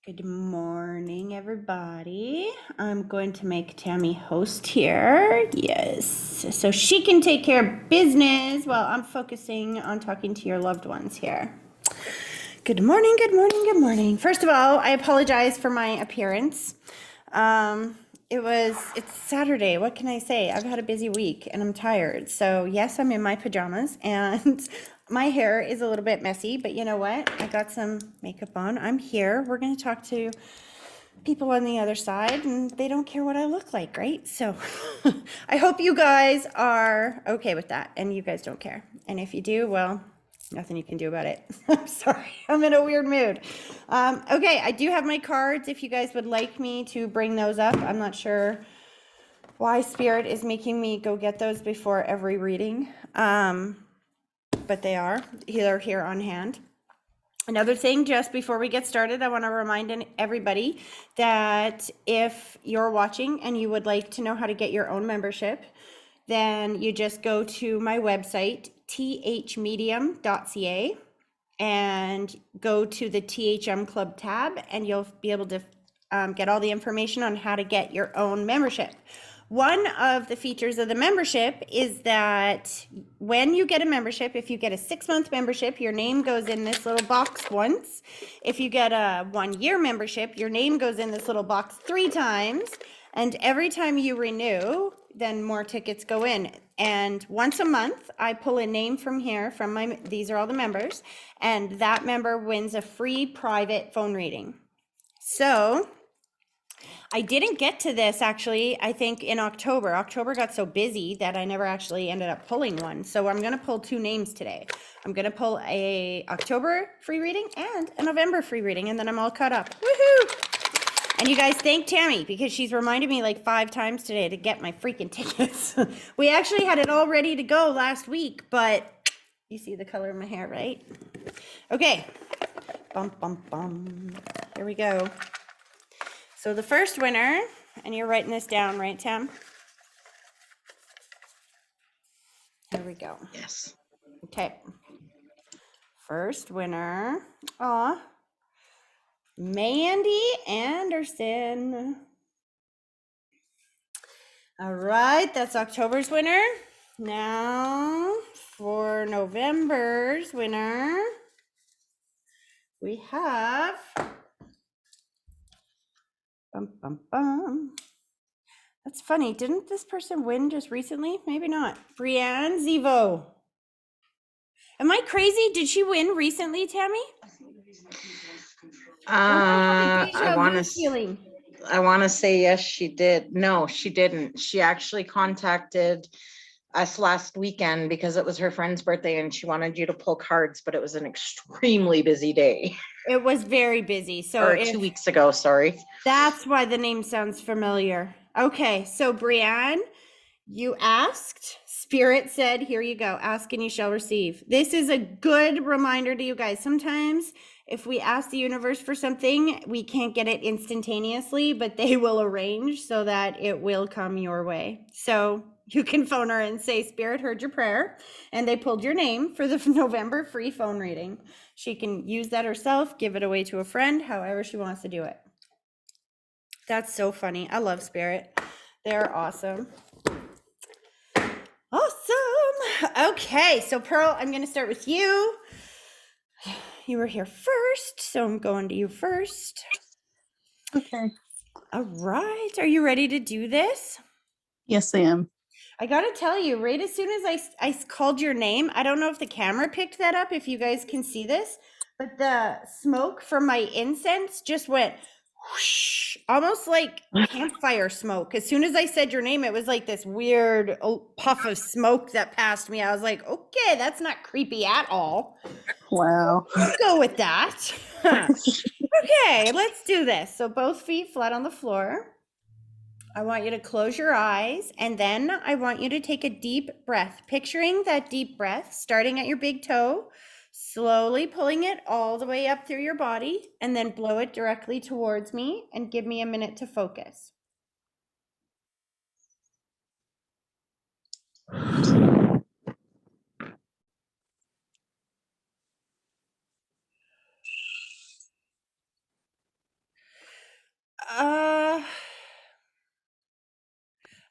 Good morning, everybody. I'm going to make Tammy host here. Yes. So she can take care of business while I'm focusing on talking to your loved ones here. Good morning, good morning, good morning. First of all, I apologize for my appearance. It's Saturday. What can I say? I've had a busy week and I'm tired. So yes, I'm in my pajamas and my hair is a little bit messy, but you know what? I got some makeup on. I'm here. We're going to talk to people on the other side and they don't care what I look like, right? So I hope you guys are okay with that and you guys don't care. And if you do, well, nothing you can do about it. I'm sorry, I'm in a weird mood. Okay, I do have my cards if you guys would like me to bring those up. I'm not sure why Spirit is making me go get those before every reading, but they're here on hand. Another thing, just before we get started, I want to remind everybody that if you're watching and you would like to know how to get your own membership, then you just go to my website, THMedium.ca, and go to the THM Club tab, and you'll be able to get all the information on how to get your own membership. One of the features of the membership is that when you get a membership, if you get a 6-month membership, your name goes in this little box once. If you get a 1-year membership, your name goes in this little box 3 times. And every time you renew, then more tickets go in. And once a month, I pull a name from here, these are all the members, and that member wins a free private phone reading. So I didn't get to this actually, I think in October. October got so busy that I never actually ended up pulling one. So I'm going to pull 2 names today. I'm going to pull a October free reading and a November free reading, and then I'm all caught up. Woohoo! And you guys thank Tammy because she's reminded me like 5 times today to get my freaking tickets. We actually had it all ready to go last week, but you see the color of my hair, right? Okay. Bum, bum, bum. Here we go. So the first winner, and you're writing this down, right, Tam? Here we go. Yes. Okay. First winner. Aw. Mandy Anderson. All right, that's October's winner. Now for November's winner, we have That's funny. Didn't this person win just recently? Maybe not. Brianne Zivo. Am I crazy? Did she win recently, Tammy? I want to say yes, she did. No, she didn't. She actually contacted us last weekend because it was her friend's birthday and she wanted you to pull cards, but it was an extremely busy day. It was very busy. So or 2 weeks ago, sorry. That's why the name sounds familiar. Okay, so Brianne, you asked, Spirit said, here you go, ask and you shall receive. This is a good reminder to you guys. Sometimes if we ask the universe for something, we can't get it instantaneously, but they will arrange so that it will come your way. So you can phone her and say, Spirit heard your prayer, and they pulled your name for the November free phone reading. She can use that herself, give it away to a friend, however she wants to do it. That's so funny. I love Spirit. They're awesome. Awesome. Okay, so Pearl, I'm going to start with you. You were here first, so I'm going to you first. Okay. All right. Are you ready to do this? Yes, I am. I got to tell you, right as soon as I called your name, I don't know if the camera picked that up, if you guys can see this, but the smoke from my incense just went whoosh, almost like campfire smoke. As soon as I said your name, it was like this weird puff of smoke that passed me. I was like, okay, that's not creepy at all. Wow. We'll go with that. Okay, let's do this. So both feet flat on the floor. I want you to close your eyes, and then I want you to take a deep breath, picturing that deep breath starting at your big toe, slowly pulling it all the way up through your body, and then blow it directly towards me and give me a minute to focus.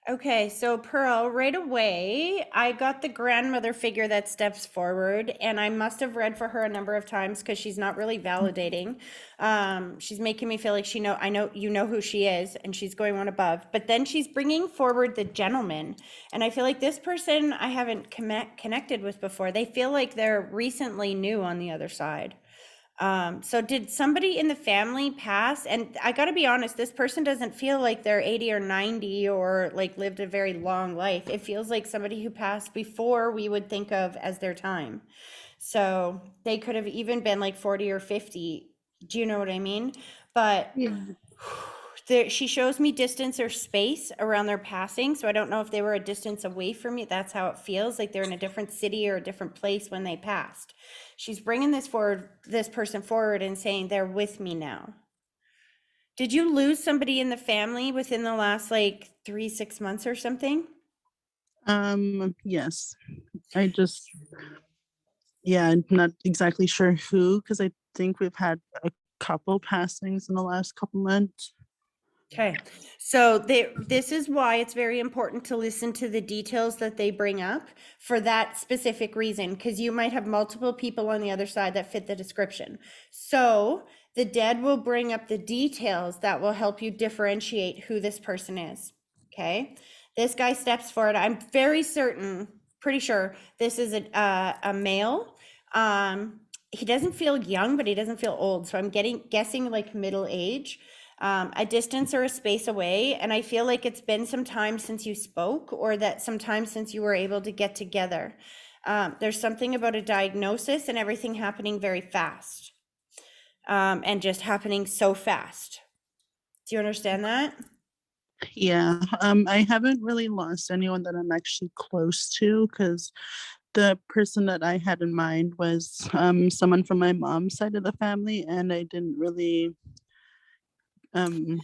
Okay, so Pearl, right away, I got the grandmother figure that steps forward, and I must have read for her a number of times because she's not really validating. She's making me feel like I know, you know who she is, and she's going one above. But then she's bringing forward the gentleman, and I feel like this person I haven't connected with before. They feel like they're recently new on the other side. So did somebody in the family pass? And I got to be honest, this person doesn't feel like they're 80 or 90 or like lived a very long life. It feels like somebody who passed before we would think of as their time. So they could have even been like 40 or 50. Do you know what I mean? But Yeah. she shows me distance or space around their passing. So I don't know if they were a distance away from me. That's how it feels, like they're in a different city or a different place when they passed. She's bringing this person forward and saying they're with me now. Did you lose somebody in the family within the last like 6 months or something? Yes. I just, yeah, I'm not exactly sure who, because I think we've had a couple passings in the last couple months. Okay, so this is why it's very important to listen to the details that they bring up for that specific reason, because you might have multiple people on the other side that fit the description. So the dead will bring up the details that will help you differentiate who this person is. Okay, this guy steps forward. I'm very certain, pretty sure this is a male. He doesn't feel young, but he doesn't feel old. So I'm guessing like middle age. A distance or a space away. And I feel like it's been some time since you spoke, or that some time since you were able to get together. There's something about a diagnosis and everything happening very fast, and just happening so fast. Do you understand that? Yeah. I haven't really lost anyone that I'm actually close to, because the person that I had in mind was someone from my mom's side of the family, and I didn't really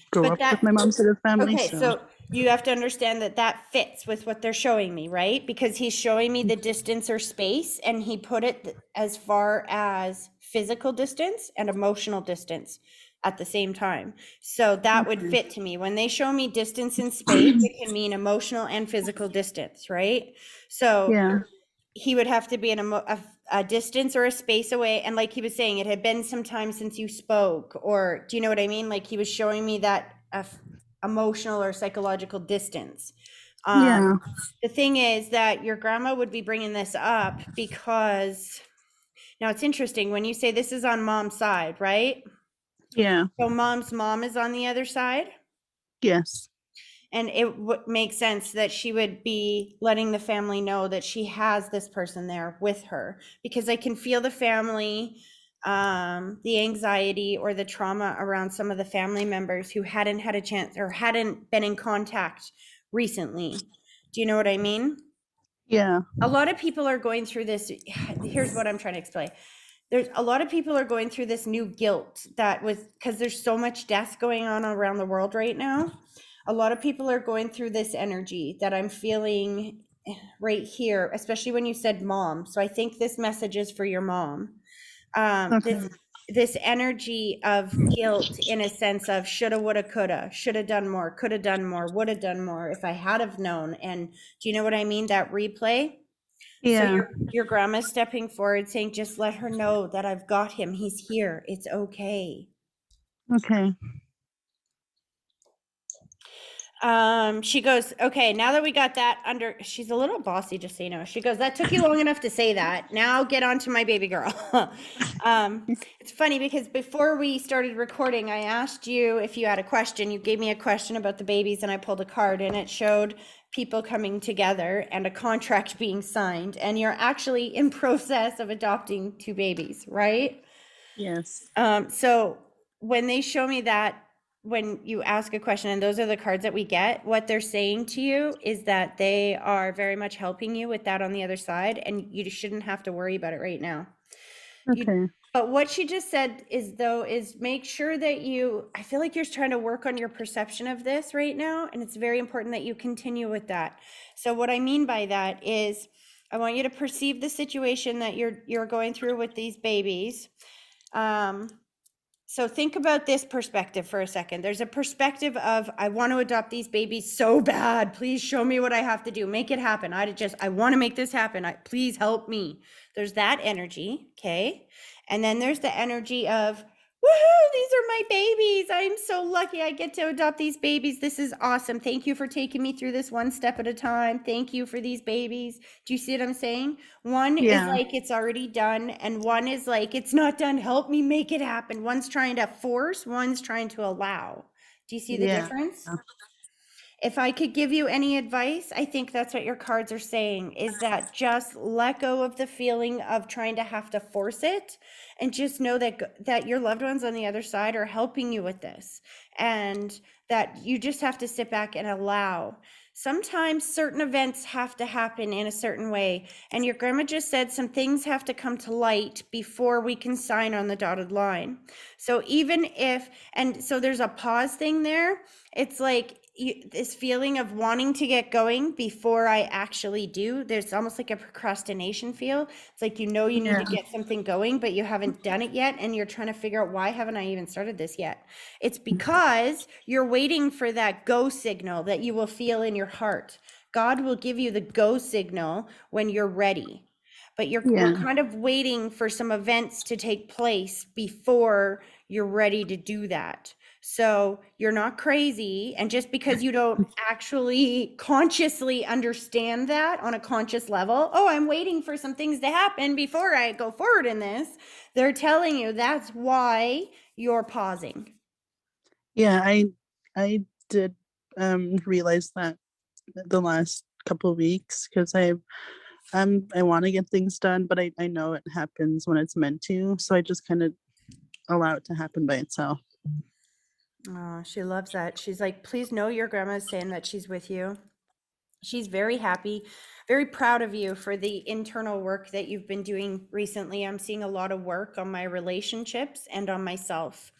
grow But up with my mom's side of the family. okay, So so you have to understand that that fits with what they're showing me, right? Because he's showing me the distance or space, and he put it as far as physical distance and emotional distance at the same time. So that would fit to me. When they show me distance and space, it can mean emotional and physical distance, right? So yeah. he would have to be in a distance or a space away. And like he was saying, it had been some time since you spoke, or do you know what I mean? Like he was showing me that emotional or psychological distance. Yeah. The thing is that your grandma would be bringing this up because now it's interesting when you say this is on mom's side, right? Yeah. So mom's mom is on the other side. Yes. And it would make sense that she would be letting the family know that she has this person there with her, because I can feel the family, the anxiety or the trauma around some of the family members who hadn't had a chance or hadn't been in contact recently. Do you know what I mean? Yeah. A lot of people are going through this. Here's what I'm trying to explain. There's a lot of people are going through this new guilt that was because there's so much death going on around the world right now. A lot of people are going through this energy that I'm feeling right here, especially when you said mom. So I think this message is for your mom. Okay. This energy of guilt in a sense of shoulda, woulda, coulda, should have done more, could have done more, would have done more if I had have known. And do you know what I mean? That replay. So Yeah. your grandma's stepping forward saying, just let her know that I've got him. He's here. It's okay. Okay. She goes, okay, now that we got that under, she's a little bossy, just so you know. She goes, that took you long enough to say that. Now get on to my baby girl. It's funny because before we started recording, I asked you if you had a question. You gave me a question about the babies, and I pulled a card, and it showed people coming together and a contract being signed, and you're actually in process of adopting 2 babies, right? Yes. So when they show me that, when you ask a question, and those are the cards that we get, what they're saying to you is that they are very much helping you with that on the other side, and you shouldn't have to worry about it right now. Okay. But what she just said is make sure that I feel like you're trying to work on your perception of this right now, and it's very important that you continue with that. So what I mean by that is I want you to perceive the situation that you're going through with these babies. So think about this perspective for a second. There's a perspective of, I want to adopt these babies so bad. Please show me what I have to do. Make it happen. I want to make this happen. Please help me. There's that energy. Okay. And then there's the energy of, woohoo, these are my babies. I'm so lucky I get to adopt these babies. This is awesome. Thank you for taking me through this one step at a time. Thank you for these babies. Do you see what I'm saying? One is Yeah. like it's already done, and one is like it's not done. Help me make it happen. One's trying to force, one's trying to allow. Do you see the Yeah. difference? If I could give you any advice, I think that's what your cards are saying, is that just let go of the feeling of trying to have to force it, and just know that your loved ones on the other side are helping you with this, and that you just have to sit back and allow. Sometimes certain events have to happen in a certain way, and your grandma just said some things have to come to light before we can sign on the dotted line. So even if, and so there's a pause thing there. It's like this feeling of wanting to get going before I actually do. There's almost like a procrastination feel. It's like, you need to get something going, but you haven't done it yet. And you're trying to figure out, why haven't I even started this yet? It's because you're waiting for that go signal that you will feel in your heart. God will give you the go signal when you're ready. But we're kind of waiting for some events to take place before you're ready to do that. So you're not crazy. And just because you don't actually consciously understand that on a conscious level, oh, I'm waiting for some things to happen before I go forward in this, they're telling you that's why you're pausing. Yeah, I did realize that the last couple of weeks, because I want to get things done, but I know it happens when it's meant to. So I just kind of allow it to happen by itself. Oh, she loves that. She's like, please know your grandma's saying that she's with you. She's very happy, very proud of you for the internal work that you've been doing recently. I'm seeing a lot of work on my relationships and on myself.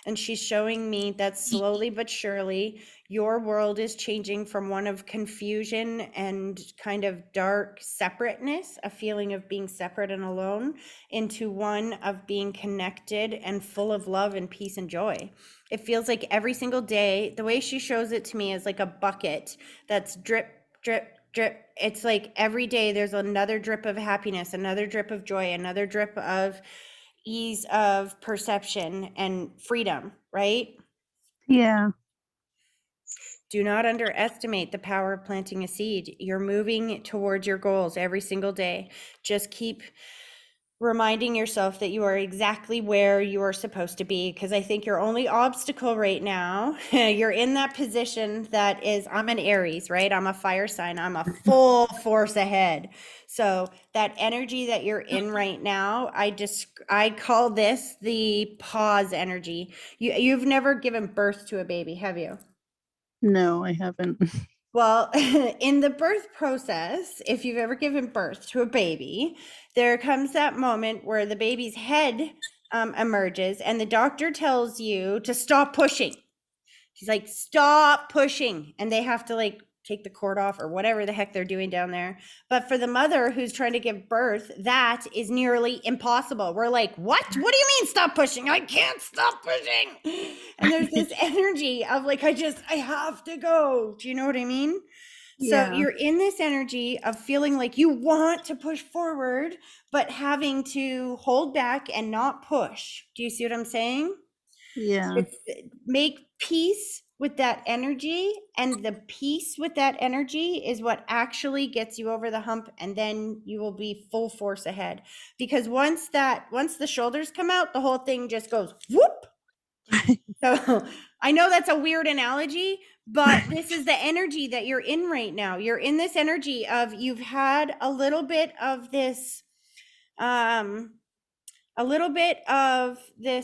And she's showing me that slowly but surely, your world is changing from one of confusion and kind of dark separateness, a feeling of being separate and alone, into one of being connected and full of love and peace and joy. It feels like every single day, the way she shows it to me is like a bucket that's drip, drip, drip. It's like every day there's another drip of happiness, another drip of joy, another drip of ease of perception and freedom, right? Yeah. Do not underestimate the power of planting a seed. You're moving towards your goals every single day. Just keep reminding yourself that you are exactly where you are supposed to be, because I think your only obstacle right now, you're in that position that is, I'm an Aries, right? I'm a fire sign. I'm a full force ahead. So that energy that you're in right now, I call this the pause energy. You've never given birth to a baby, have you? No, I haven't. Well, in the birth process, if you've ever given birth to a baby, there comes that moment where the baby's head emerges and the doctor tells you to stop pushing. She's like, stop pushing. And they have to like take the cord off or whatever the heck they're doing down there. But for the mother who's trying to give birth, that is nearly impossible. We're like, what? What do you mean stop pushing? I can't stop pushing. And there's this energy of like, I have to go. Do you know what I mean? So Yeah. you're in this energy of feeling like you want to push forward, but having to hold back and not push. Do you see what I'm saying? Yeah. It's make peace with that energy, and the peace with that energy is what actually gets you over the hump, and then you will be full force ahead. Because once the shoulders come out, the whole thing just goes whoop. So I know that's a weird analogy, but this is the energy that you're in right now. You're in this energy of, you've had a little bit of this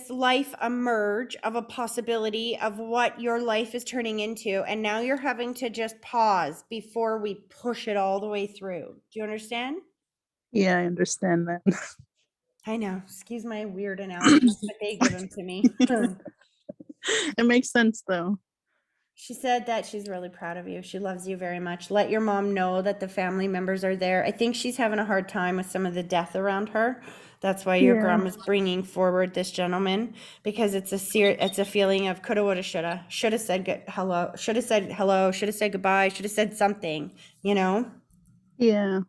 life emerge of a possibility of what your life is turning into. And now you're having to just pause before we push it all the way through. Do you understand? Yeah, I understand that. I know. Excuse my weird analogies, but they give them to me. It makes sense though. She said that she's really proud of you. She loves you very much. Let your mom know that the family members are there. I think she's having a hard time with some of the death around her. That's why your Yeah. grandma's bringing forward this gentleman, because it's a feeling of coulda, woulda, shoulda. Should have said hello. Should have said hello. Should have said goodbye. Should have said something. You know. Yeah.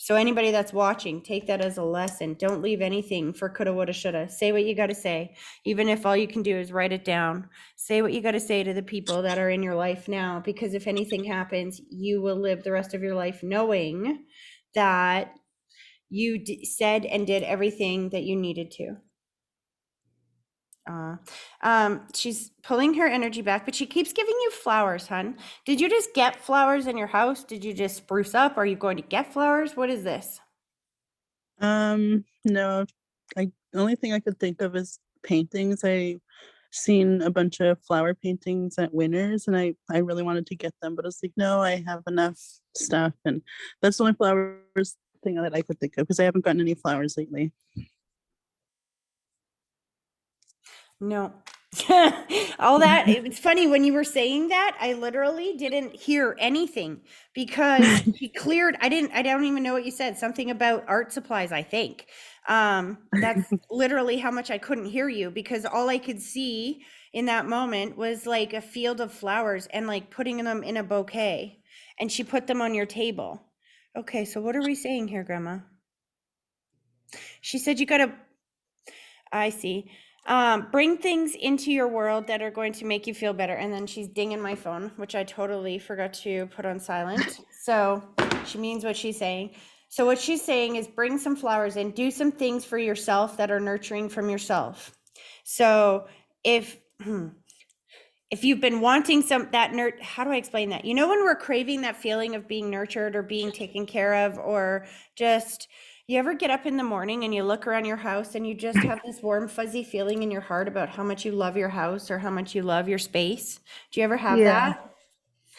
So anybody that's watching, take that as a lesson. Don't leave anything for coulda, woulda, shoulda. Say what you got to say, even if all you can do is write it down. Say what you got to say to the people that are in your life now, because if anything happens, you will live the rest of your life knowing that you said and did everything that you needed to. She's pulling her energy back, but she keeps giving you flowers, hun. Did you just get flowers in your house? Did you just spruce up? Are you going to get flowers? What is this? No, the only thing I could think of is paintings. I seen a bunch of flower paintings at Winners and I really wanted to get them, but I was like, no, I have enough stuff. And that's the only flowers thing that I could think of because I haven't gotten any flowers lately. No. All that, it's funny when you were saying that, I literally didn't hear anything because he cleared, I don't even know what you said, something about art supplies, I think. That's literally how much I couldn't hear you, because all I could see in that moment was like a field of flowers and like putting them in a bouquet, and she put them on your table. Okay, so what are we saying here, Grandma? She said you gotta, I see. Bring things into your world that are going to make you feel better. And then she's dinging my phone, which I totally forgot to put on silent. So she means what she's saying. So what she's saying is bring some flowers in, do some things for yourself that are nurturing from yourself. So if you've been wanting how do I explain that? You know, when we're craving that feeling of being nurtured or being taken care of, or just, you ever get up in the morning and you look around your house and you just have this warm, fuzzy feeling in your heart about how much you love your house or how much you love your space? Do you ever have that?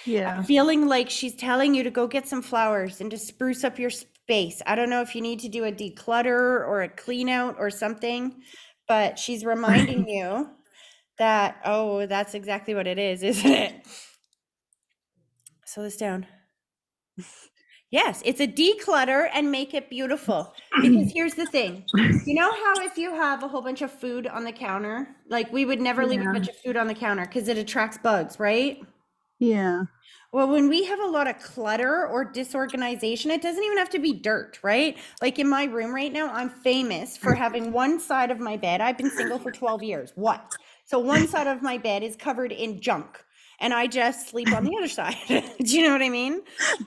Yeah. Feeling like she's telling you to go get some flowers and to spruce up your space. I don't know if you need to do a declutter or a clean out or something, but she's reminding you that, oh, that's exactly what it is, isn't it? Slow this down. Yes, it's a declutter and make it beautiful. Because here's the thing. You know how if you have a whole bunch of food on the counter, like we would never leave a bunch of food on the counter because it attracts bugs, right? Yeah. Well, when we have a lot of clutter or disorganization, it doesn't even have to be dirt, right? Like in my room right now, I'm famous for having one side of my bed. I've been single for 12 years. What? So one side of my bed is covered in junk and I just sleep on the other side. Do you know what I mean?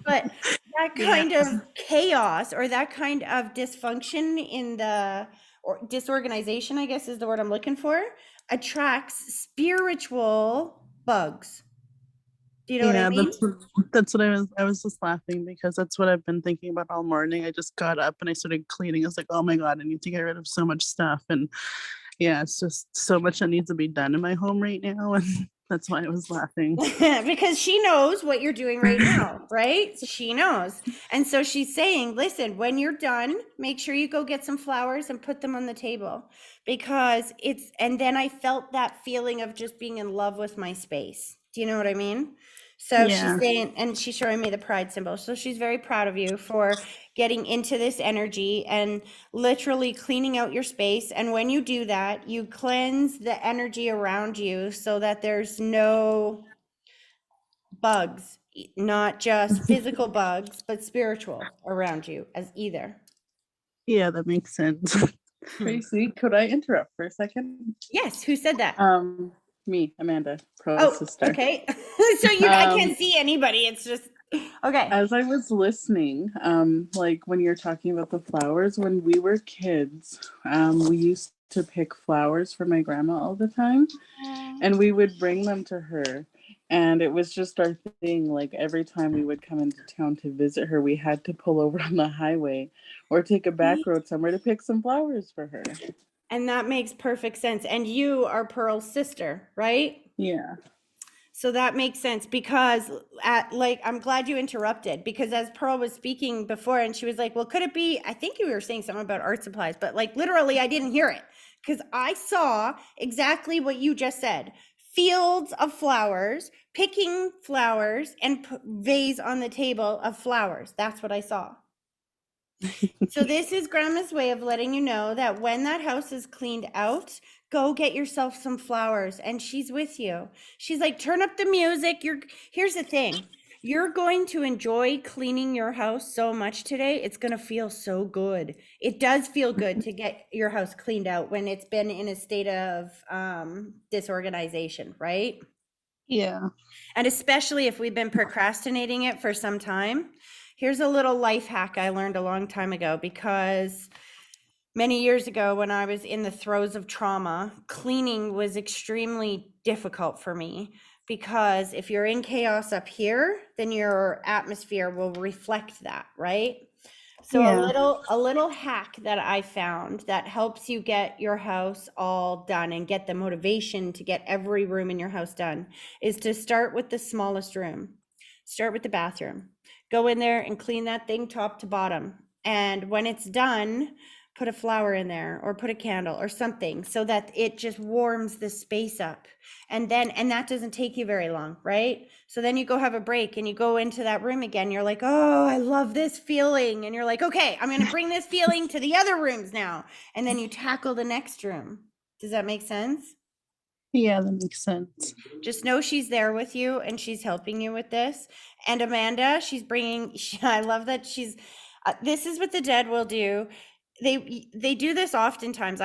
But that kind of chaos or that kind of dysfunction or disorganization, I guess is the word I'm looking for, attracts spiritual bugs. Do you know what I mean? That's what I was just laughing because that's what I've been thinking about all morning. I just got up and I started cleaning. I was like, oh my God, I need to get rid of so much stuff. And yeah, it's just so much that needs to be done in my home right now. And that's why I was laughing. Because she knows what you're doing right now, right? She knows. And so she's saying, listen, when you're done, make sure you go get some flowers and put them on the table, because and then I felt that feeling of just being in love with my space. Do you know what I mean? So she's saying, and she's showing me the pride symbol. So she's very proud of you for getting into this energy and literally cleaning out your space. And when you do that, you cleanse the energy around you so that there's no bugs, not just physical bugs, but spiritual around you as either. Yeah, that makes sense. Tracy, could I interrupt for a second? Yes, who said that? Me, Amanda, Pearl's sister. Okay. So I can't see anybody. It's just okay. As I was listening, like when you're talking about the flowers, when we were kids, we used to pick flowers for my grandma all the time, and we would bring them to her. And it was just our thing. Like every time we would come into town to visit her, we had to pull over on the highway or take a back road somewhere to pick some flowers for her. And that makes perfect sense. And you are Pearl's sister, right? Yeah. So that makes sense, because I'm glad you interrupted, because as Pearl was speaking before and she was like, well, could it be, I think you were saying something about art supplies, but like literally I didn't hear it because I saw exactly what you just said. fields of flowers, picking flowers, and vase on the table of flowers. That's what I saw. So this is Grandma's way of letting you know that when that house is cleaned out, go get yourself some flowers, and she's with you. She's like, turn up the music. Here's the thing. You're going to enjoy cleaning your house so much today. It's going to feel so good. It does feel good to get your house cleaned out when it's been in a state of disorganization, right? Yeah. And especially if we've been procrastinating it for some time. Here's a little life hack I learned a long time ago, because many years ago when I was in the throes of trauma, cleaning was extremely difficult for me, because if you're in chaos up here, then your atmosphere will reflect that, right? So Yeah. a little hack that I found that helps you get your house all done and get the motivation to get every room in your house done is to start with the smallest room. Start with the bathroom. Go in there and clean that thing top to bottom. And when it's done, put a flower in there or put a candle or something so that it just warms the space up. And that doesn't take you very long, right? So then you go have a break and you go into that room again. You're like, oh, I love this feeling. And you're like, okay, I'm going to bring this feeling to the other rooms now. And then you tackle the next room. Does that make sense? Yeah, that makes sense. Just know she's there with you and she's helping you with this. And Amanda, I love that this is what the dead will do. They do this oftentimes.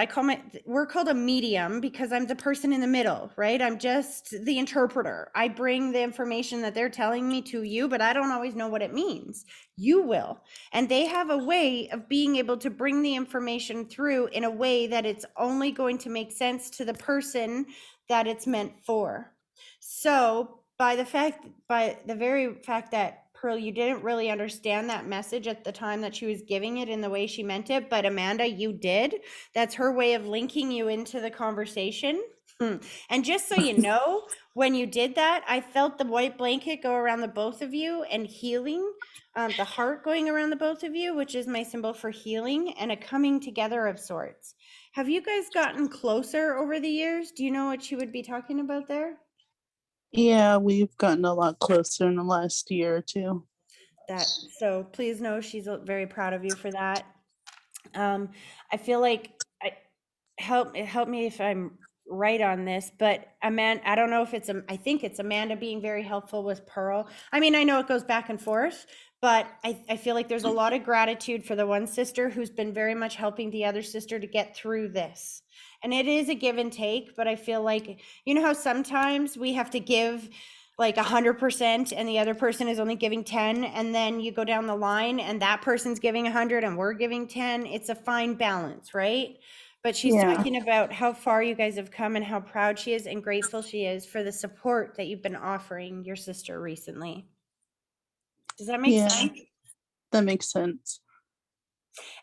We're called a medium because I'm the person in the middle, right? I'm just the interpreter. I bring the information that they're telling me to you, but I don't always know what it means. You will. And they have a way of being able to bring the information through in a way that it's only going to make sense to the person that it's meant for. So by the very fact that Pearl, you didn't really understand that message at the time that she was giving it in the way she meant it, but Amanda, you did. That's her way of linking you into the conversation. And just so you know, when you did that, I felt the white blanket go around the both of you and healing, the heart going around the both of you, which is my symbol for healing and a coming together of sorts. Have you guys gotten closer over the years? Do you know what she would be talking about there? Yeah, we've gotten a lot closer in the last year or two. So please know she's very proud of you for that. I feel like help me if I'm right on this, but Amanda, I don't know if I think it's Amanda being very helpful with Pearl. I mean, I know it goes back and forth, but I feel like there's a lot of gratitude for the one sister who's been very much helping the other sister to get through this. And it is a give and take, but I feel like, you know how sometimes we have to give like 100% and the other person is only giving 10, and then you go down the line and that person's giving 100 and we're giving 10. It's a fine balance, right? But she's talking about how far you guys have come and how proud she is and grateful she is for the support that you've been offering your sister recently. Does that make sense? That makes sense.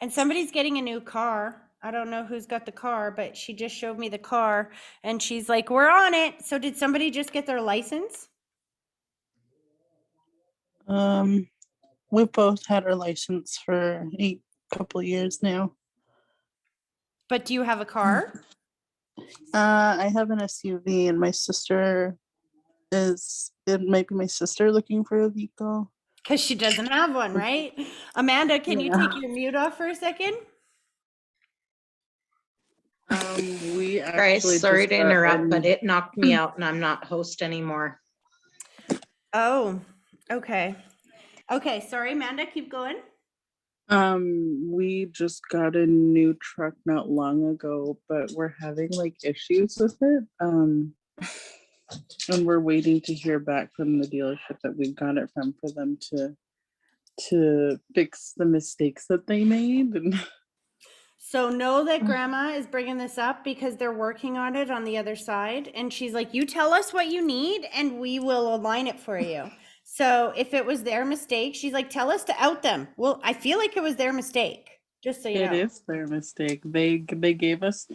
And somebody's getting a new car. I don't know who's got the car, but she just showed me the car and she's like, we're on it. So did somebody just get their license? We've both had our license for a couple years now. But do you have a car? I have an SUV and it might be my sister looking for a vehicle. Because she doesn't have one, right? Amanda, can you take your mute off for a second? We Grace, sorry to interrupt, but it knocked me out and I'm not host anymore. Oh, okay. Okay, sorry, Amanda, keep going. We just got a new truck not long ago, but we're having like issues with it. And we're waiting to hear back from the dealership that we got it from for them to fix the mistakes that they made. So know that Grandma is bringing this up because they're working on it on the other side. And she's like, you tell us what you need and we will align it for you. So if it was their mistake, she's like, tell us to out them. Well, I feel like it was their mistake, just so you know. It is their mistake. They gave us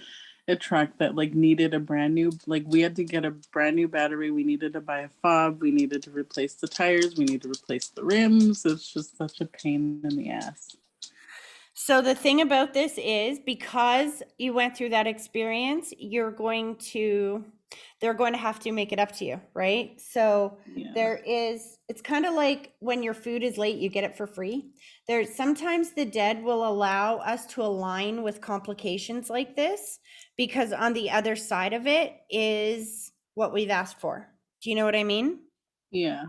a truck that like needed a brand new, like we had to get a brand new battery. We needed to buy a fob. We needed to replace the tires. We need to replace the rims. It's just such a pain in the ass. So the thing about this is because you went through that experience, they're going to have to make it up to you, right? So Yeah. it's kind of like when your food is late, you get it for free. Sometimes the dead will allow us to align with complications like this because on the other side of it is what we've asked for. Do you know what I mean? Yeah.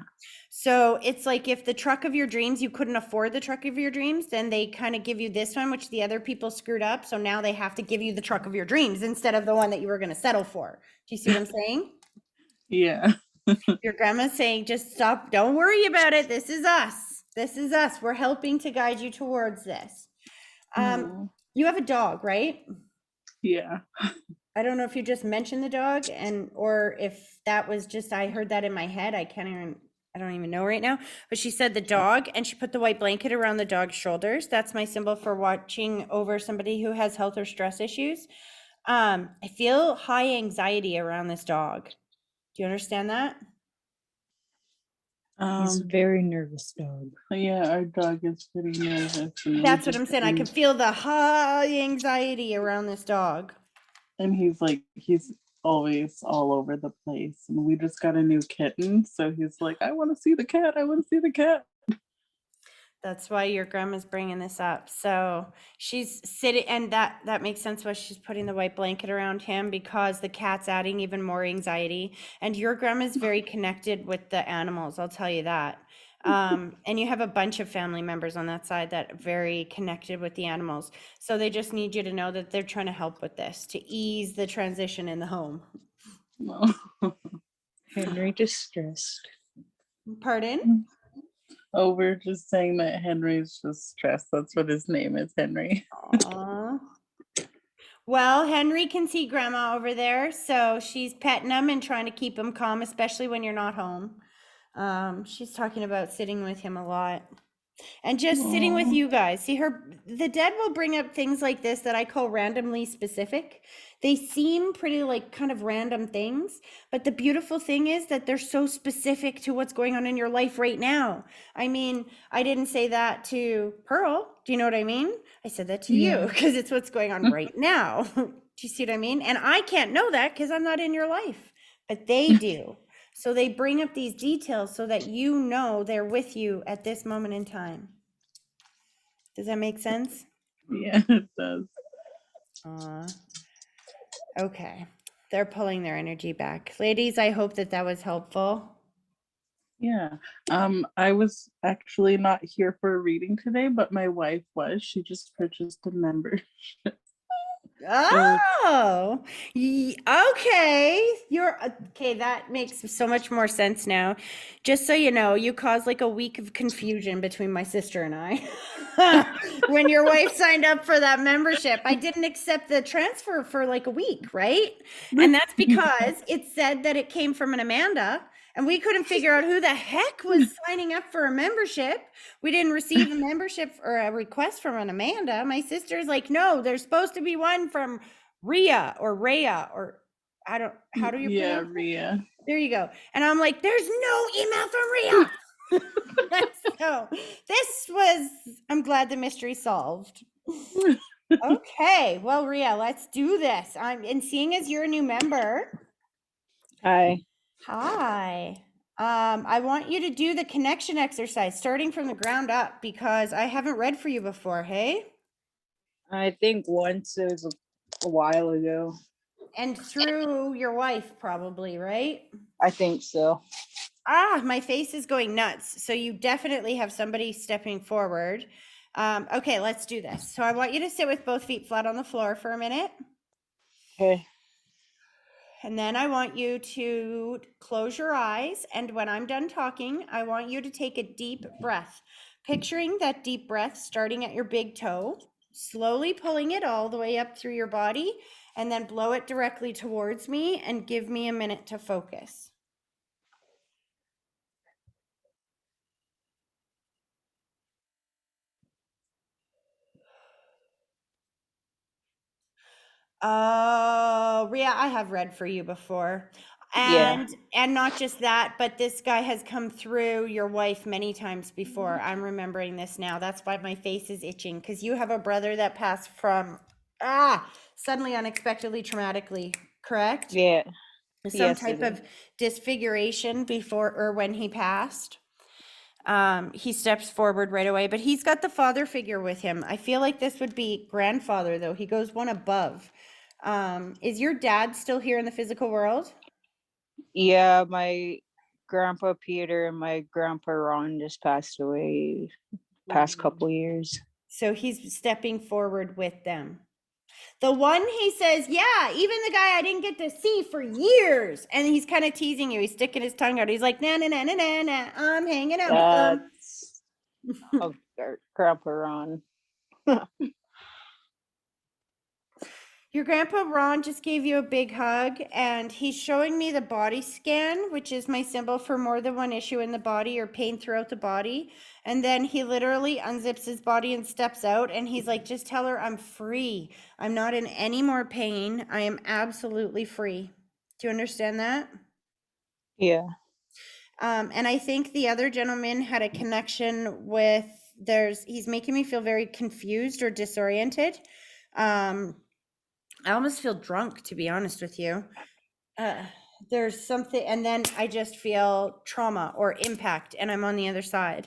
So it's like if the truck of your dreams, you couldn't afford the truck of your dreams, then they kind of give you this one, which the other people screwed up. So now they have to give you the truck of your dreams instead of the one that you were going to settle for. Do you see what I'm saying? Yeah. Your grandma's saying, just stop. Don't worry about it. This is us. This is us. We're helping to guide you towards this. Oh, You have a dog, right? yeah. I don't know if you just mentioned the dog or if that was just, I heard that in my head. I don't even know right now, but she said the dog and she put the white blanket around the dog's shoulders. That's my symbol for watching over somebody who has health or stress issues. I feel high anxiety around this dog. Do you understand that? He's a very nervous dog. Yeah, our dog is pretty nervous. That's what I'm saying. I can feel the high anxiety around this dog. And he's always all over the place. And we just got a new kitten. So he's like, I want to see the cat. I want to see the cat. That's why your grandma's bringing this up. So she's sitting, and that makes sense why she's putting the white blanket around him because the cat's adding even more anxiety. And your grandma's very connected with the animals, I'll tell you that. And you have a bunch of family members on that side that are very connected with the animals. So they just need you to know that they're trying to help with this to ease the transition in the home. No. Henry distressed. Pardon? Oh, we're just saying that Henry's just stressed. That's what his name is, Henry. Aww. Well, Henry can see grandma over there, so she's petting him and trying to keep him calm, especially when you're not home. She's talking about sitting with him a lot and just sitting with Aw. you guys. See, the dead will bring up things like this that I call randomly specific. They seem pretty like kind of random things, but the beautiful thing is that they're so specific to what's going on in your life right now. I mean, I didn't say that to Pearl. Do you know what I mean? I said that to you because it's what's going on right now. Do you see what I mean? And I can't know that because I'm not in your life, but they do. So they bring up these details so that you know they're with you at this moment in time. Does that make sense? Yeah, it does. Okay. They're pulling their energy back. Ladies, I hope that was helpful. Yeah. I was actually not here for a reading today, but my wife was. She just purchased a membership. Oh, okay. Okay. That makes so much more sense now. Just so you know, you caused like a week of confusion between my sister and I when your wife signed up for that membership. I didn't accept the transfer for like a week, right? And that's because it said that it came from an Amanda. And we couldn't figure out who the heck was signing up for a membership. We didn't receive a membership or a request from an Amanda. My sister's like, no, there's supposed to be one from Rhea or or how do you pronounce it? Rhea. There you go. And I'm like, there's no email from Rhea. So I'm glad the mystery solved. Okay, well, Rhea, let's do this. And seeing as you're a new member. Hi. Hi. I want you to do the connection exercise starting from the ground up because I haven't read for you before, hey? I think once it was a while ago. And through your wife, probably, right? I think so. My face is going nuts. So you definitely have somebody stepping forward. Okay, let's do this. So I want you to sit with both feet flat on the floor for a minute. Okay. And then I want you to close your eyes. And when I'm done talking, I want you to take a deep breath. Picturing that deep breath starting at your big toe, slowly pulling it all the way up through your body, and then blow it directly towards me and give me a minute to focus. Rhea, I have read for you before. Yeah. And not just that, but this guy has come through your wife many times before. I'm remembering this now. That's why my face is itching, because you have a brother that passed from suddenly, unexpectedly, traumatically, correct? Yeah. Some Yes, type it of is. disfiguration before or when he passed. He steps forward right away, but he's got the father figure with him. I feel like this would be grandfather, though. He goes one above. Is your dad still here in the physical world? Yeah, my grandpa Peter and my grandpa Ron just passed away past couple years. So he's stepping forward with them. The one he says, yeah, even the guy I didn't get to see for years. And he's kind of teasing you. He's sticking his tongue out. He's like, nah, nah, nah, nah, nah, nah. I'm hanging out with them. That's Grandpa Ron. Your grandpa Ron just gave you a big hug, and he's showing me the body scan, which is my symbol for more than one issue in the body or pain throughout the body. And then he literally unzips his body and steps out, and he's like, just tell her I'm free. I'm not in any more pain. I am absolutely free. Do you understand that? Yeah. And I think the other gentleman had a connection with he's making me feel very confused or disoriented. I almost feel drunk, to be honest with you. There's something, and then I just feel trauma or impact, and I'm on the other side.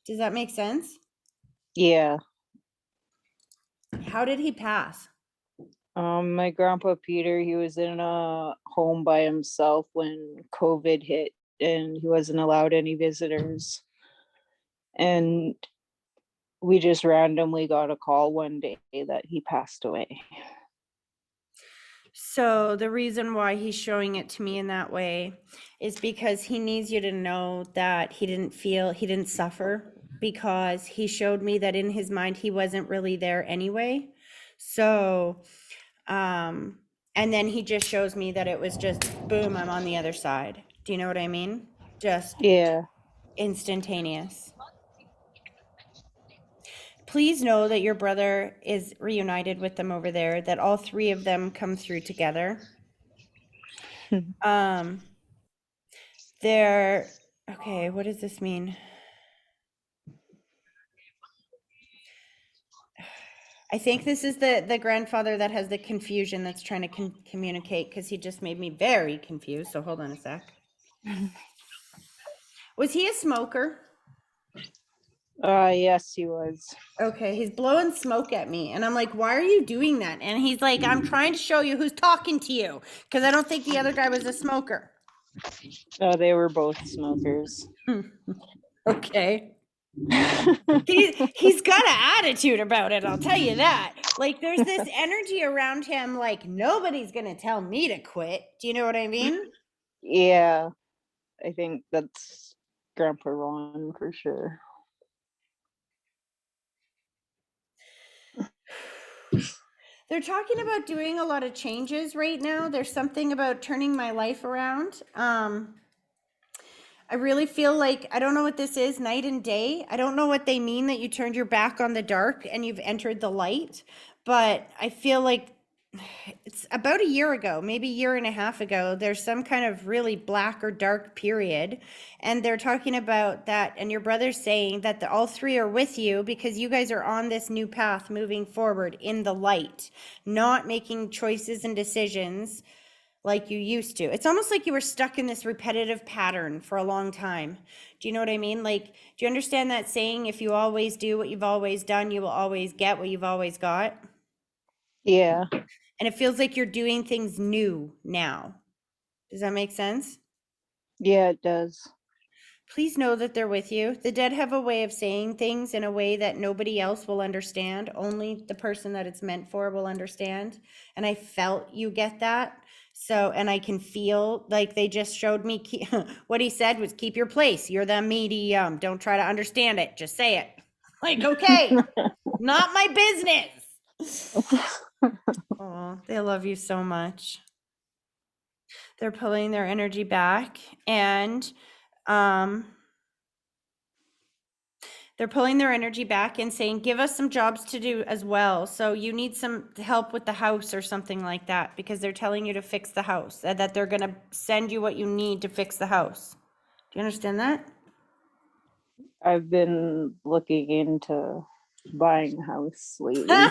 Does that make sense? Yeah. How did he pass? My grandpa Peter, he was in a home by himself when COVID hit and he wasn't allowed any visitors. And we just randomly got a call one day that he passed away. So the reason why he's showing it to me in that way is because he needs you to know that he didn't suffer, because he showed me that in his mind he wasn't really there anyway. So and then he just shows me that it was just boom, I'm on the other side. Do you know what I mean? Just Yeah. instantaneous. Please know that your brother is reunited with them over there, that all three of them come through together. Okay, what does this mean? I think this is the grandfather that has the confusion that's trying to communicate, because he just made me very confused. So hold on a sec. Was he a smoker? Yes, he was. Okay, he's blowing smoke at me, and I'm like, why are you doing that? And he's like, I'm trying to show you who's talking to you, because I don't think the other guy was a smoker. They were both smokers. Okay. He's got an attitude about it, I'll tell you that. Like, there's this energy around him, like, nobody's gonna tell me to quit. Do you know what I mean? Yeah, I think that's Grandpa Ron for sure. They're talking about doing a lot of changes right now. There's something about turning my life around. I really feel like, I don't know what this is, night and day. I don't know what they mean that you turned your back on the dark and you've entered the light, but I feel like it's about a year ago, maybe a year and a half ago, there's some kind of really black or dark period. And they're talking about that. And your brother's saying that all three are with you because you guys are on this new path moving forward in the light, not making choices and decisions like you used to. It's almost like you were stuck in this repetitive pattern for a long time. Do you know what I mean? Like, do you understand that saying, if you always do what you've always done, you will always get what you've always got? Yeah. And it feels like you're doing things new now. Does that make sense? Yeah, it does. Please know that they're with you. The dead have a way of saying things in a way that nobody else will understand. Only the person that it's meant for will understand. And I felt you get that. So, and I can feel like they just showed me what he said was, keep your place. You're the medium. Don't try to understand it. Just say it. Like, okay, not my business. Oh, they love you so much. They're pulling their energy back, and They're pulling their energy back and saying, give us some jobs to do as well. So you need some help with the house or something like that, because they're telling you to fix the house, that they're going to send you what you need to fix the house. Do you understand that? I've been looking into buying a house lately.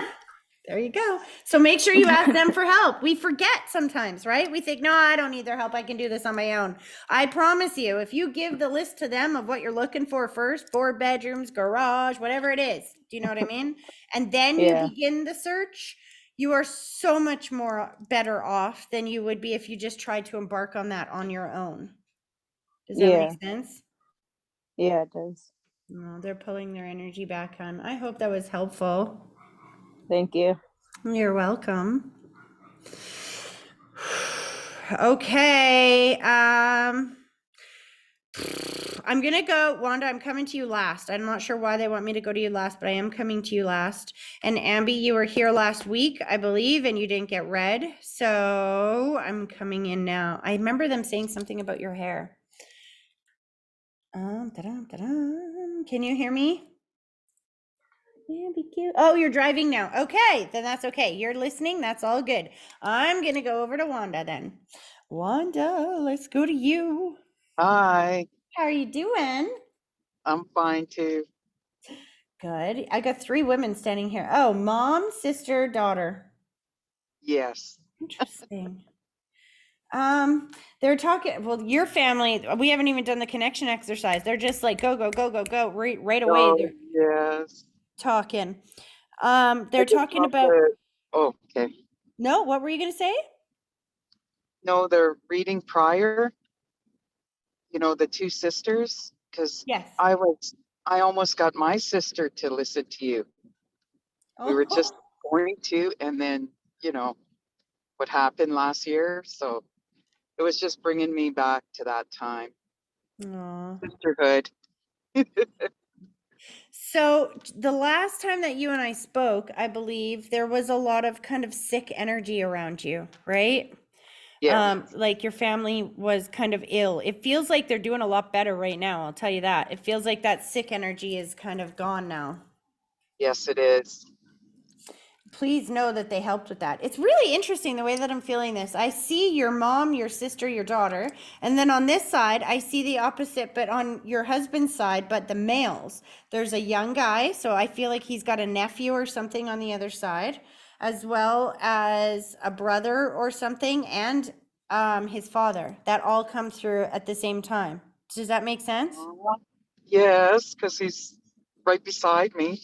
There you go. So make sure you ask them for help. We forget sometimes, right? We think, no, I don't need their help. I can do this on my own. I promise you, if you give the list to them of what you're looking for first, 4 bedrooms, garage, whatever it is, do you know what I mean? And then you Yeah. begin the search, you are so much more better off than you would be if you just tried to embark on that on your own. Does that Yeah. make sense? Yeah, it does. No, they're pulling their energy back on. I hope that was helpful. Thank you. You're welcome. Okay. I'm gonna go, Wanda, I'm coming to you last. I'm not sure why they want me to go to you last, but I am coming to you last. And Ambi, you were here last week, I believe, and you didn't get read. So I'm coming in now. I remember them saying something about your hair. Can you hear me? Oh, you're driving now. Okay, then that's okay. You're listening. That's all good. I'm gonna go over to Wanda then. Wanda, let's go to you. Hi, How are you doing? I'm fine too. Good. I got 3 women standing here. Oh, mom, sister, daughter. Yes. Interesting. They're talking, well, your family, we haven't even done the connection exercise. They're just like, go, go, go, go, go, right away. Oh, They're yes. talking. I They're just talking want about, to, oh, okay. no, what were you gonna say? No, they're reading prior, the 2 sisters, because Yes. I almost got my sister to listen to you. We were just Oh, going to, and then, what happened last year. So it was just bringing me back to that time. aw. Sisterhood. So the last time that you and I spoke, I believe there was a lot of kind of sick energy around you, right? Yes. Like your family was kind of ill. It feels like they're doing a lot better right now, I'll tell you that. It feels like that sick energy is kind of gone now. Yes, it is. Please know that they helped with that. It's really interesting the way that I'm feeling this. I see your mom, your sister, your daughter, and then on this side, I see the opposite, but on your husband's side, but the males. There's a young guy, so I feel like he's got a nephew or something on the other side, as well as a brother or something, and his father. That all come through at the same time. Does that make sense? Yes, because he's right beside me.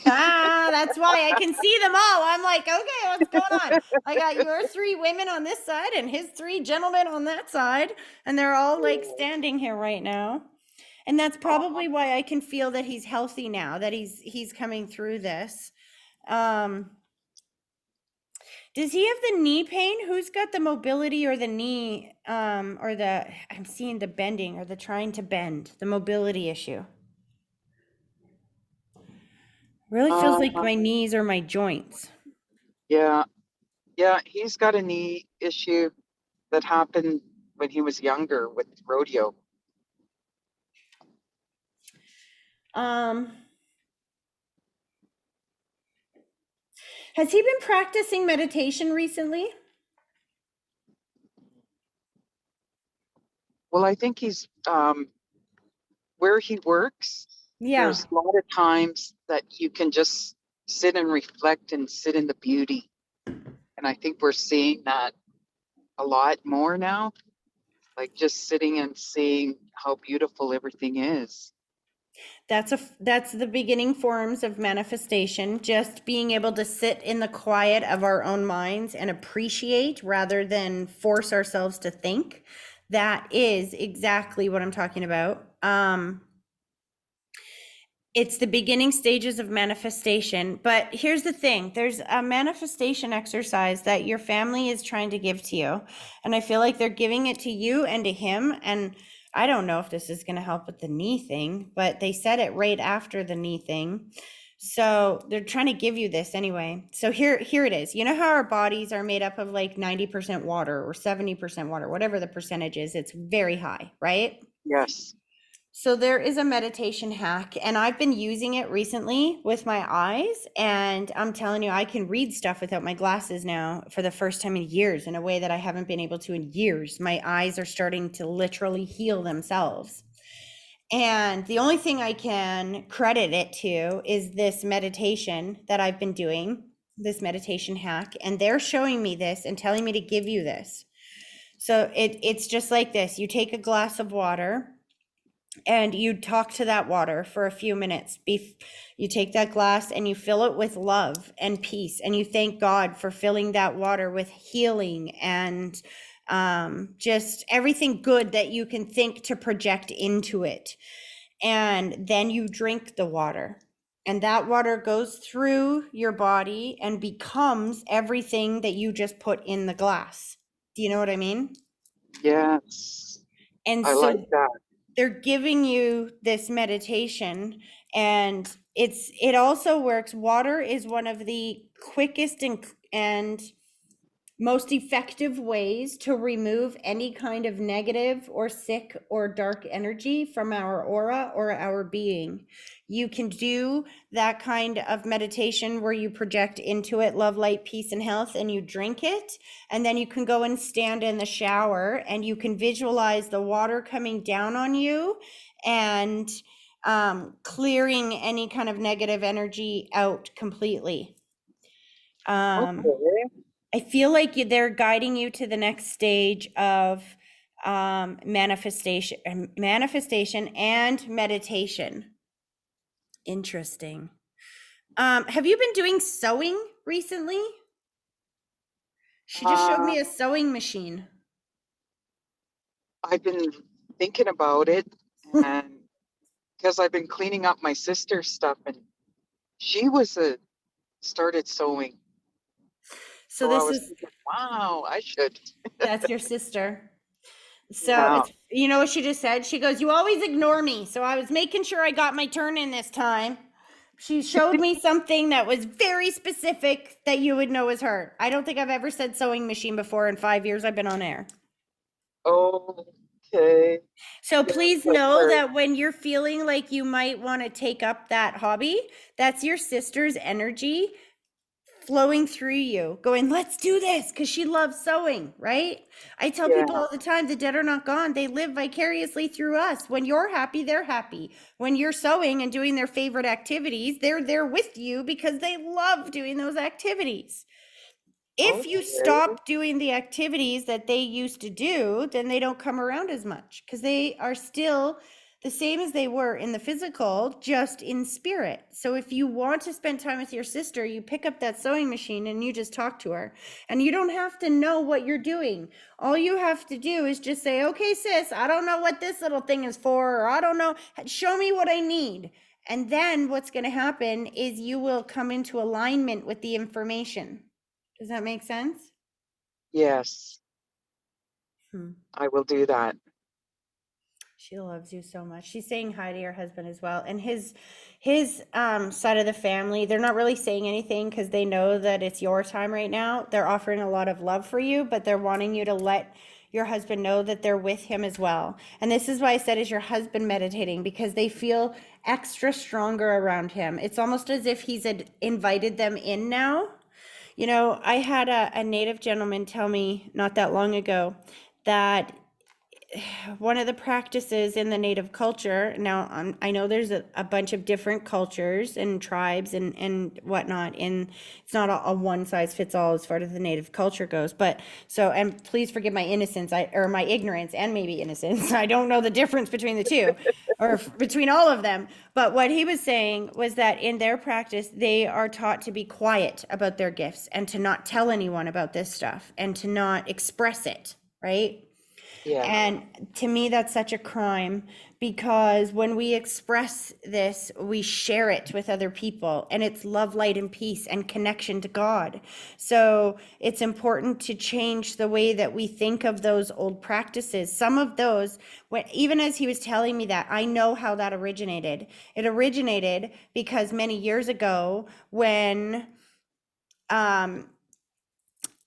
That's why I can see them all. I'm like, okay, what's going on? I got your 3 women on this side and his 3 gentlemen on that side, and they're all like standing here right now. And that's probably why I can feel that he's healthy now, that he's coming through this. Does he have the knee pain? Who's got the mobility or the knee, or I'm seeing the bending or the trying to bend, the mobility issue? Really feels like Um, my knees or my joints. yeah, yeah, he's got a knee issue that happened when he was younger with rodeo. Um, has he been practicing meditation recently? Well, I think he's where he works, Yeah, there's a lot of times that you can just sit and reflect and sit in the beauty. And I think we're seeing that a lot more now, like just sitting and seeing how beautiful everything is. that's the beginning forms of manifestation, just being able to sit in the quiet of our own minds and appreciate rather than force ourselves to think. That is exactly what I'm talking about. It's the beginning stages of manifestation. But here's the thing, there's a manifestation exercise that your family is trying to give to you. And I feel like they're giving it to you and to him. And I don't know if this is going to help with the knee thing, but they said it right after the knee thing. So they're trying to give you this anyway. So here it is. You know how our bodies are made up of like 90% water or 70% water, whatever the percentage is, it's very high, right? Yes. So there is a meditation hack, and I've been using it recently with my eyes, and I'm telling you, I can read stuff without my glasses now for the first time in years in a way that I haven't been able to in years. My eyes are starting to literally heal themselves. And the only thing I can credit it to is this meditation that I've been doing, this meditation hack, and they're showing me this and telling me to give you this. So it's just like this. You take a glass of water and you talk to that water for a few minutes. You take that glass and you fill it with love and peace, and you thank God for filling that water with healing and just everything good that you can think to project into it. And then you drink the water, and that water goes through your body and becomes everything that you just put in the glass. Do you know what I mean? Yes. And I like so that. they're giving you this meditation, and it also works. Water is one of the quickest and most effective ways to remove any kind of negative or sick or dark energy from our aura or our being. You can do that kind of meditation where you project into it love, light, peace, and health, and you drink it. And then you can go and stand in the shower and you can visualize the water coming down on you and clearing any kind of negative energy out completely. Okay. I feel like they're guiding you to the next stage of manifestation and meditation. Interesting. Have you been doing sewing recently? She just showed Uh, me a sewing machine. I've been thinking about it, and because I've been cleaning up my sister's stuff, and she was started sewing. So So I this was is, thinking, wow, I should. that's your sister. So Yeah. it's, you know what she just said? She goes, "You always ignore me." So I was making sure I got my turn in this time. She showed me something that was very specific that you would know is her. I don't think I've ever said sewing machine before in 5 years I've been on air. Okay. So Yeah, please like know her. that when you're feeling like you might want to take up that hobby, that's your sister's energy flowing through you, going, "Let's do this," because she loves sewing, right? I tell Yeah. people all the time, the dead are not gone. They live vicariously through us. When you're happy, they're happy. When you're sewing and doing their favorite activities, they're there with you because they love doing those activities. If you Okay. stop doing the activities that they used to do, then they don't come around as much because they are still the same as they were in the physical, just in spirit. So if you want to spend time with your sister, you pick up that sewing machine and you just talk to her. And you don't have to know what you're doing. All you have to do is just say, "Okay, sis, I don't know what this little thing is for, or I don't know. Show me what I need." And then what's going to happen is you will come into alignment with the information. Does that make sense? Yes, Hmm. I will do that. She loves you so much. She's saying hi to your husband as well. And his side of the family, they're not really saying anything because they know that it's your time right now. They're offering a lot of love for you, but they're wanting you to let your husband know that they're with him as well. And this is why I said, is your husband meditating? Because they feel extra stronger around him. It's almost as if he's invited them in now. You know, I had a native gentleman tell me not that long ago that one of the practices in the native culture, now I know there's a bunch of different cultures and tribes and whatnot, and it's not a one size fits all as far as the native culture goes, but so, and please forgive my innocence, or my ignorance and maybe innocence. I don't know the difference between the two or between all of them, but what he was saying was that in their practice they are taught to be quiet about their gifts and to not tell anyone about this stuff and to not express it, right? Yeah. And to me, that's such a crime, because when we express this, we share it with other people, and it's love, light, and peace and connection to God. So it's important to change the way that we think of those old practices. Some of those, even as he was telling me that, I know how that originated. It originated because many years ago, when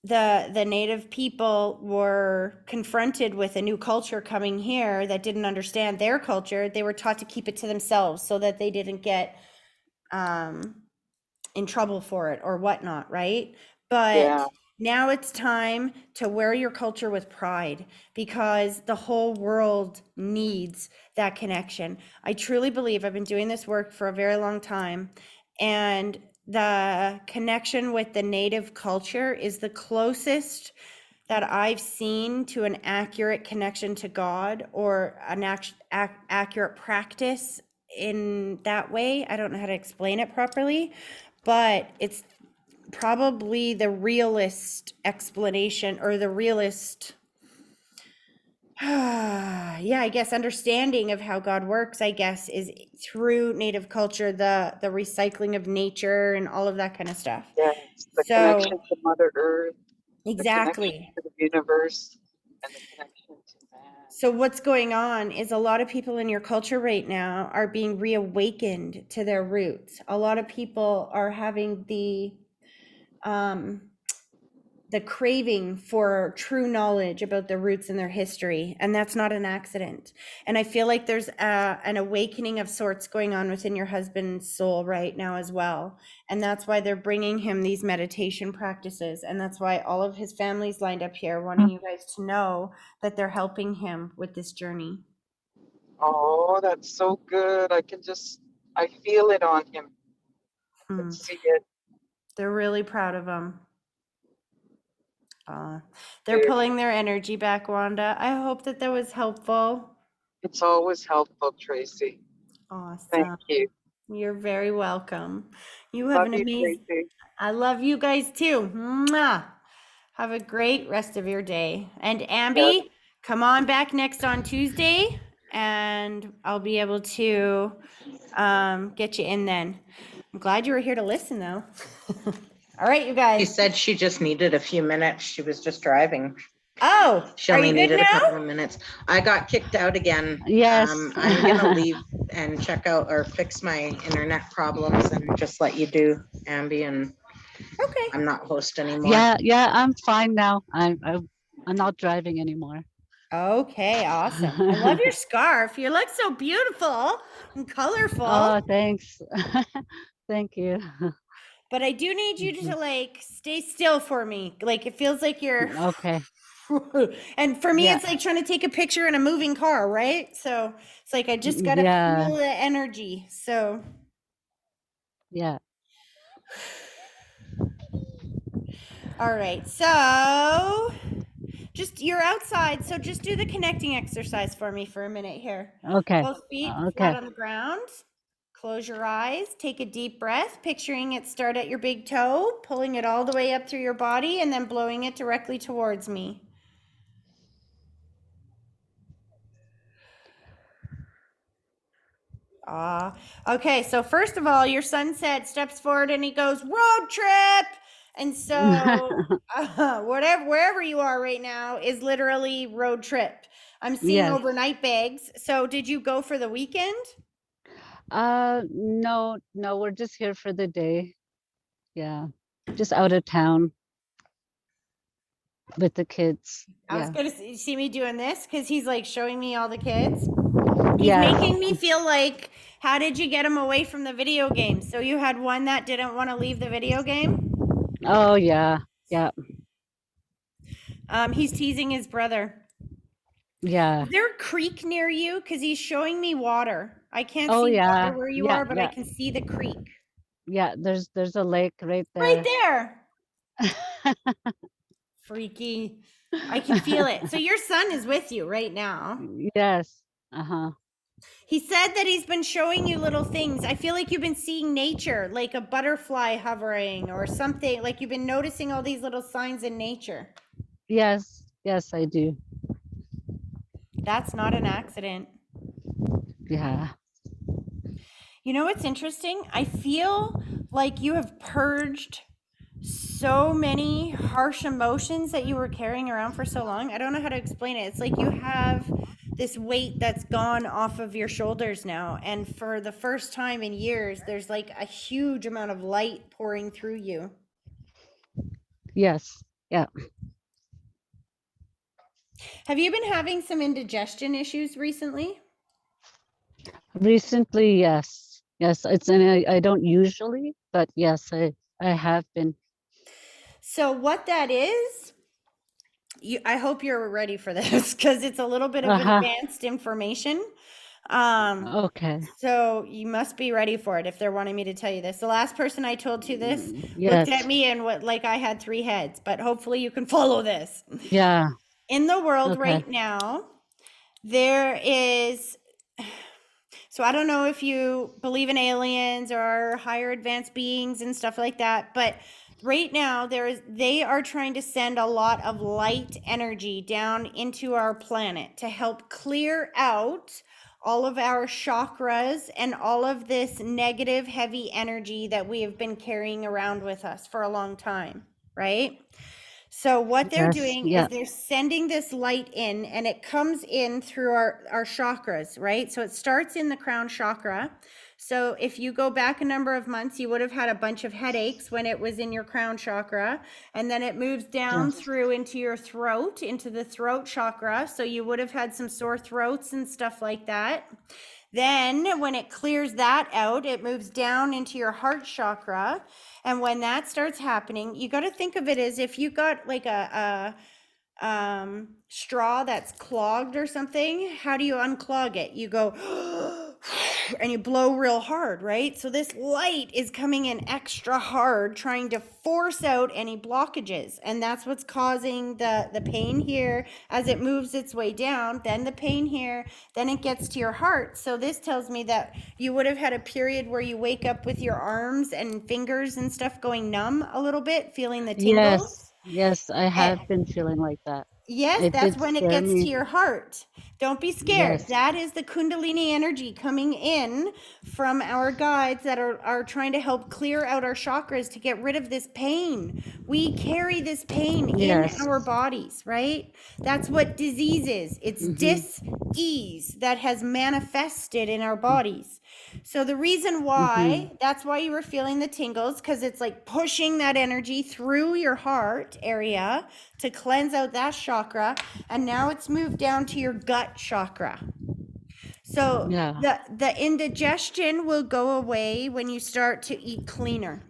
the native people were confronted with a new culture coming here that didn't understand their culture, they were taught to keep it to themselves so that they didn't get in trouble for it or whatnot, right? But Yeah. now it's time to wear your culture with pride because the whole world needs that connection. I truly believe I've been doing this work for a very long time, and the connection with the native culture is the closest that I've seen to an accurate connection to God or an accurate practice in that way. I don't know how to explain it properly, but it's probably the realist explanation or the realist yeah, I guess understanding of how God works, I guess, is through native culture, the recycling of nature and all of that kind of stuff. Yes. The So connection to Mother Earth, the connection exactly. to the universe, and the connection to man. So what's going on is a lot of people in your culture right now are being reawakened to their roots. A lot of people are having the craving for true knowledge about their roots and their history, and that's not an accident. And I feel like there's an awakening of sorts going on within your husband's soul right now as well, and that's why they're bringing him these meditation practices, and that's why all of his family's lined up here wanting you guys to know that they're helping him with this journey. Oh, that's so good. I feel it on him. I can see it. They're really proud of him. They're Very. pulling their energy back, Wanda. I hope that was helpful. It's always helpful, Tracy. Awesome. Thank you. You're very welcome. You have Love an you, amazing. Tracy. I love you guys too. Mwah. Have a great rest of your day. And Ambi, come on back next on Tuesday, and I'll be able to get you in then. I'm glad you were here to listen, though. All right, you She guys. said she just needed a few minutes. She was just driving. Oh, She are only you good needed a couple now? of minutes. I got kicked out again. Yes. I'm gonna leave and check out or fix my internet problems and just let you do, Ambi, and Okay. I'm not host anymore. Yeah, I'm fine now. I'm not driving anymore. Okay, awesome. I love your scarf. You look so beautiful and colorful. Oh, thanks. Thank you. But I do need you to like stay still for me. Like it feels like you're Okay. and for me Yeah. it's like trying to take a picture in a moving car, right? So it's like I just gotta Yeah. feel the energy. So Yeah. all right, so just you're outside, so just do the connecting exercise for me for a minute here. Okay. Both feet Okay. flat on the ground. Close your eyes, take a deep breath, picturing it start at your big toe, pulling it all the way up through your body, and then blowing it directly towards me. Okay, so first of all, your son said steps forward and he goes, road trip. And so wherever you are right now is literally road trip. I'm seeing Yes. overnight bags. So did you go for the weekend? No, we're just here for the day. Yeah. Just out of town with the kids. I was Yeah. gonna see me doing this because he's like showing me all the kids. He's Yes. making me feel like, how did you get him away from the video game? So you had one that didn't want to leave the video game? Oh, yeah. Yeah. He's teasing his brother. Yeah. Is there a creek near you? Because he's showing me water. I can't Oh, see yeah. water where you Yeah. are, but I Yeah. can see the creek. Yeah. There's a lake right Right there. there. Freaky. I can feel it. So your son is with you right now. Yes. Uh-huh. He said that he's been showing you little things. I feel like you've been seeing nature, like a butterfly hovering or something. Like you've been noticing all these little signs in nature. Yes. Yes, I do. That's not an accident. Yeah. You know what's interesting? I feel like you have purged so many harsh emotions that you were carrying around for so long. I don't know how to explain it. It's like you have this weight that's gone off of your shoulders now. And for the first time in years, there's like a huge amount of light pouring through you. Yes. Yeah. Have you been having some indigestion issues recently? Recently, yes. Yes, I don't usually, but yes, I have been. So what that is, I hope you're ready for this because it's a little bit of Uh-huh. advanced information. Okay. So you must be ready for it if they're wanting me to tell you this. The last person I told you this looked at Yes. me and what like I had 3 heads, but hopefully you can follow this. Yeah. In the world Okay. right now, there is, so I don't know if you believe in aliens or higher advanced beings and stuff like that, but right now they are trying to send a lot of light energy down into our planet to help clear out all of our chakras and all of this negative heavy energy that we have been carrying around with us for a long time, right? So what they're Yes. doing is Yeah. they're sending this light in, and it comes in through our chakras, right? So it starts in the crown chakra. So if you go back a number of months, you would have had a bunch of headaches when it was in your crown chakra, and then it moves down Yes. through into your throat, into the throat chakra. So you would have had some sore throats and stuff like that. Then when it clears that out, it moves down into your heart chakra. And when that starts happening, you got to think of it as if you got like a straw that's clogged or something. How do you unclog it? You go and you blow real hard, right? So this light is coming in extra hard, trying to force out any blockages, and that's what's causing the pain here as it moves its way down, then the pain here, then it gets to your heart. So this tells me that you would have had a period where you wake up with your arms and fingers and stuff going numb a little bit, feeling the tingles. Yes. Yes, I have been feeling like that. Yes, It that's did when it scare gets to me. your heart. Don't be scared. Yes. That is the Kundalini energy coming in from our guides that are trying to help clear out our chakras to get rid of this pain. We carry this pain in Yes. our bodies, right? That's what disease is. It's dis-ease that has manifested in our bodies. So the reason why, that's why you were feeling the tingles, because it's like pushing that energy through your heart area to cleanse out that chakra, and now it's moved down to your gut chakra. So Yeah. the indigestion will go away when you start to eat cleaner.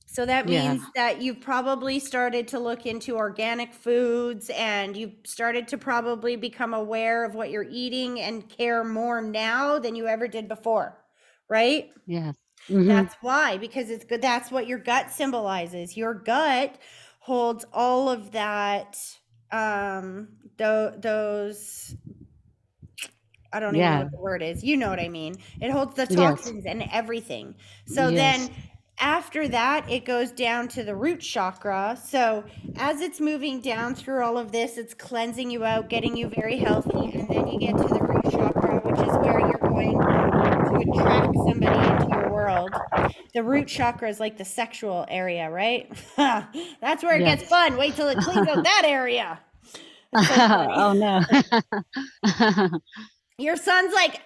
So that Yeah. means that you've probably started to look into organic foods, and you've started to probably become aware of what you're eating and care more now than you ever did before, right? Yes. That's why, because it's good. That's what your gut symbolizes. Your gut holds all of that, those, I don't even know Yeah. what the word is. You know what I mean? It holds the Yes. toxins and everything. So Yes. then after that, it goes down to the root chakra. So as it's moving down through all of this, it's cleansing you out, getting you very healthy. And then you get to the root chakra, which is where you're going to attract somebody into your world. The root chakra is like the sexual area, right? That's where it gets Yes. fun. Wait till it cleans out that area. It's so funny. Oh no. Your son's like,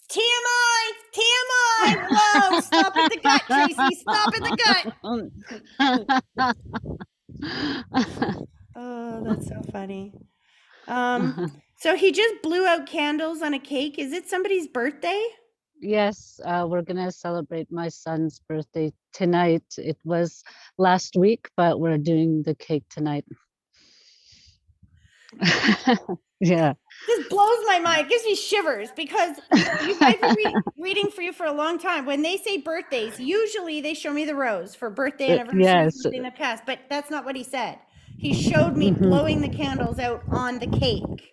TMI, TMI. Whoa, stop at the gut, Tracy. Stop at the gut. Oh, that's so funny. So he just blew out candles on a cake. Is it somebody's birthday? Yes, we're gonna celebrate my son's birthday tonight. It was last week, but we're doing the cake tonight. Yeah. This blows my mind. It gives me shivers because I've been reading for you for a long time. When they say birthdays, usually they show me the rose for birthday, anniversary, Yes. something that passed, but that's not what he said. He showed me blowing the candles out on the cake.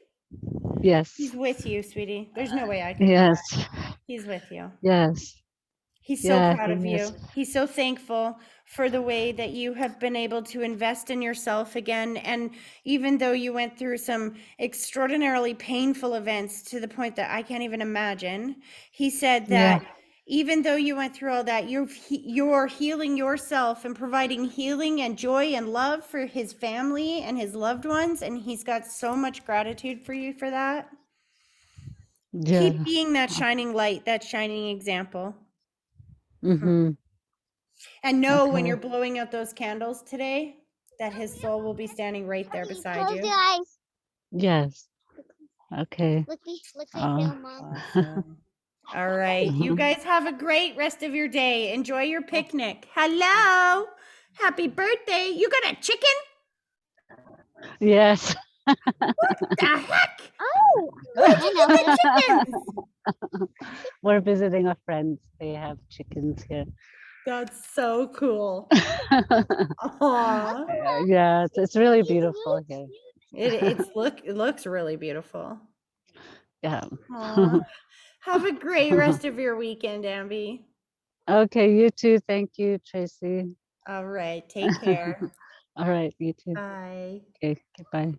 Yes. He's with you, sweetie. There's no way I can do Yes. that. He's with you. Yes. He's so Yeah, proud of he is. you. He's so thankful for the way that you have been able to invest in yourself again. And even though you went through some extraordinarily painful events to the point that I can't even imagine, he said that even though you went through all that, you're healing yourself and providing healing and joy and love for his family and his loved ones. And he's got so much gratitude for you for that. Yeah. Keep being that shining light, that shining example. And know when Okay. you're blowing out those candles today that his soul will be standing right there beside Close you. your eyes. Yes. Okay. Look right Oh. there, Mom. Awesome. All right. You guys have a great rest of your day. Enjoy your picnic. Hello. Happy birthday. You got a chicken? Yes. The heck? Oh, Where'd I you know get the her. chickens? We're visiting a friend. They have chickens here. That's so cool. Aw. Yeah, it's really beautiful here. It looks really beautiful. Yeah. Aw. Have a great rest of your weekend, Amby. Okay, you too. Thank you, Tracy. All right. Take care. All right, you too. Bye. Okay, goodbye.